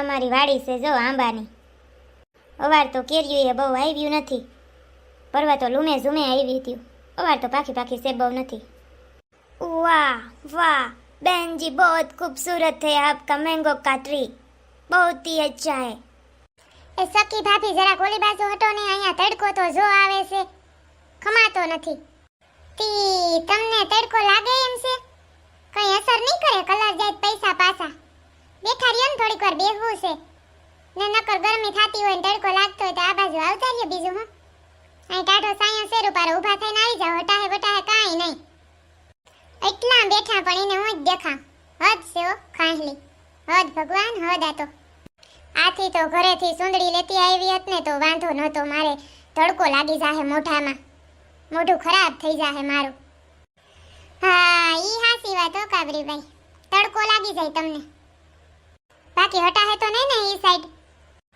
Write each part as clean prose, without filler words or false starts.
અમારી વાડી છે જો આંબાની. અવાર તો કેરીયું એ બહુ આવ્યું નથી. પરવા તો લૂમે ઝૂમે આવી હતી. અવાર તો પાખી પાખી છે બહુ નથી. वाह वाह बहन जी बहुत खूबसूरत है आपका मैंगो का ट्री, बहुत ही अच्छा है. એ સકી ભાભી જરા ગોલી બાજુ હટો ને, અહીંયા તડકો તો જો આવે છે, ખમાતો નથી. તી તમને તડકો લાગે એમ છે? કઈ અસર નહીં કરે, કલર જાય પૈસા પાછા. બેઠા રહ્યો ને થોડીક વાર બેહવું છે ને, નકર ગરમી થતી હોય ને તડકો લાગતો હોય તો આ બાજુ આવતા રહ્યો. બીજું હું અહીં ટાઢો સાયો શેર ઉપર ઊભા થઈને આવી જાવ. હટાહે બટાહે કાંઈ નહીં, એટલા બેઠા પણ એને હું જ દેખા. હદ છે ઓ ખાંહલી, હદ ભગવાન, હદ. આ તો આથી તો ઘરેથી સુંદડી લેતી આવી હોત ને તો વાંધો નહોતો. મારે તડકો લાગી જાહે મોઢામાં, મોઢું ખરાબ થઈ જાહે મારું. હા ઈ હાસી વાત હો કાબરીભાઈ, તડકો લાગી જાય તમને. બાકી હટાહે તો નહીં ને ઈ સાઈડ?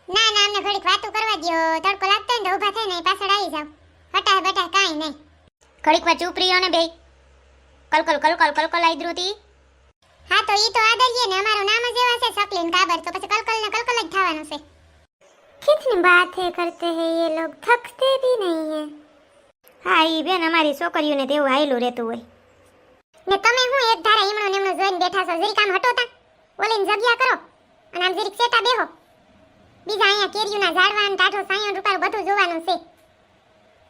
ના ના, અમને ઘડીક વાતું કરવા દ્યો. તડકો લાગતો હોય ને તો ઊભા થઈને પાછળ આવી જાવ. હટાહે બટાહે કાંઈ નહીં. ઘડીક વાર ચૂપ રહ્યો ને બે. કલકલ કલકલ કલકલ આઈ દ્રુતી. હા તો ઈ તો આદરીએ ને, અમારું નામ જ એવા છે સકલી ને કાબર, તો પછી કલકલ ને કલકલ જ થવાનું છે. कितनी बातें करते हैं ये लोग, थकते भी नहीं है. હા ઈ બેન અમારી છોકરીઓને તેવું હાયલું રહેતું હોય. ને તમે હું એક ધારા ઈમણો નેમણો જોઈને બેઠા છો? જરીક આમ હટો તા, ઓલીને જગ્યા કરો અને આમ જરીક સેટા બેહો. બીજા અહીંયા કેરીઓના ઝાડવા ને ટાઢો સાયો રૂપારો બધું જોવાનું છે.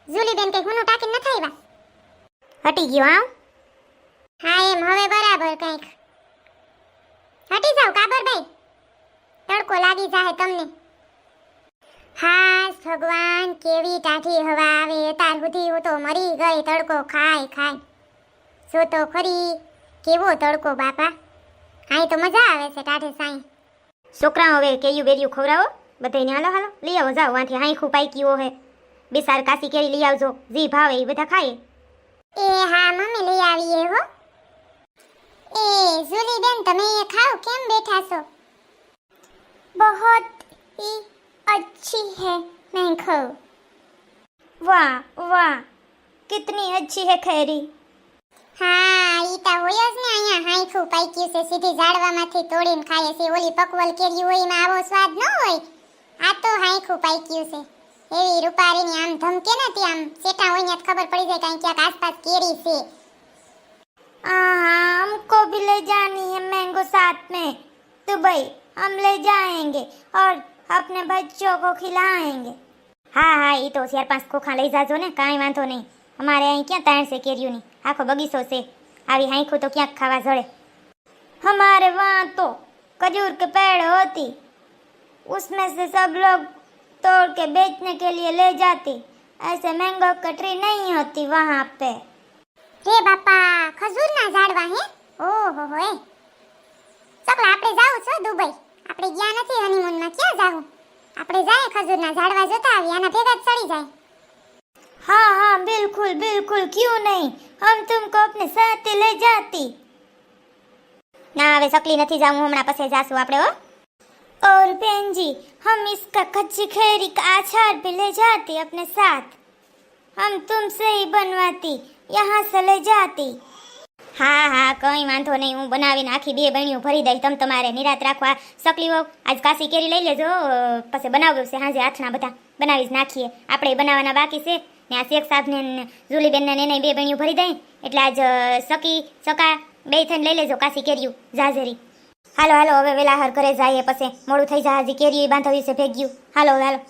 જુલીબેન કઈ હુનું ટાકીને નથી આવ્યા? હટી ગયો હા? હા એમ હવે બરાબર. કંઈક હટી જાવ કાબરભાઈ, તડકો લાગી જાહે તમને. હા ભગવાન, કેવી ટાઢી હવા આવે. તાર સુધી હું તો મરી ગઈ તડકો ખાય ખાય. જો તો ખરી કેવો તડકો બાપા. અહીં તો મજા આવે છે ટાઢે સાઈ. છોકરાઓ હવે કેયું બેરિયું ખવડાવો બધાને. હાલો હાલો લઈ આવો, જાઓ વાંથી હાંખું પાઈકીઓ હે. બેસાર કાસી કેરી લઈ આવજો, જી ભાવે એ બધા ખાય. એ હા મમ્મી લઈ આવીએ હો. એ જુલીબેન તમે એ ખાઓ, કેમ બેઠા છો? बहुत ही अच्छी है मैंगो. वाह वाह कितनी अच्छी है खैरी. હા ઈ તા હોય જ ને, અહીંયા હાંખું પાક્યું છે, સીધી ઝાડવામાંથી તોડીને ખાય છે. ઓલી પકવલ કેરી હોય એમાં આવો સ્વાદ ન હોય. આ તો હાંખું પાક્યું છે. એવી રૂપારીની આમ ધમકે નથી, આમ સેટા હોય ને ખબર પડી જાય કાંઈ ક્યાંક આસપાસ કેરી છે. हमको भी ले जानी है मैंगो साथ में दुबई. हम ले जाएंगे और अपने बच्चों को खिलाएंगे. हाँ हाँ ये तो 4-5 खोखા લઈ જાજો ને, કાંઈ વાંધો નહીં. અમારે અહીં ક્યાં તાણ છે કેરીઓની, આખો બગીચો છે. આવી હાંખું તો ક્યાંક ખાવા જડે. हमारे वहाँ तो खजूर के पेड़ होती, उसमें से सब लोग तोड़ के बेचने के लिए ले जाती. ऐसे मैंगो की ट्री नहीं होती वहाँ पे. રે બાપા, ખજૂરના ઝાડવા હે? ઓહો હો. સકલા આપણે જાવું છો દુબઈ? આપણે ગયા નથી હનીમૂનમાં, ક્યાં જાવું? આપણે જાય ખજૂરના ઝાડવા જોતા આવીએ, આના ભેગા જ ચડી જાય. हाँ हाँ बिल्कुल बिल्कुल, क्यों नहीं, हम तुमको अपने साथ ले जाती. ना હવે સકલી નથી જાવું, હમણાં પછી જાશું આપણે હો. और बहन जी हम इसका कच्ची खैरी का अचार भी ले जाती अपने साथ. हम तुमसे ही बनवाती, यहाँ से ले जाती. હા હા કંઈ વાંધો નહીં, હું બનાવીને આખી 2 બહેણીઓ ભરી દઈશ. તમે તમારે નિરાત રાખવા. સકલીઓ આજ કાશી કેરી લઈ લેજો, પછી બનાવ્યું છે સાંજે આથણા બધા બનાવી જ નાખીએ. આપણે બનાવવાના બાકી છે ને. આ શેખ સાહેબને જુલીબેનને એને 2 બહેણીઓ ભરી દઈ, એટલે આજ સકી સકા 2 થઈને લઈ લેજો કાશી કેરીયું જાજેરી. હાલો હાલો હવે વેલાહર ઘરે જઈએ, પછી મોડું થઈ જાય. હજી કેરી બાંધવી છે ભેગ્યું. હાલો હાલો.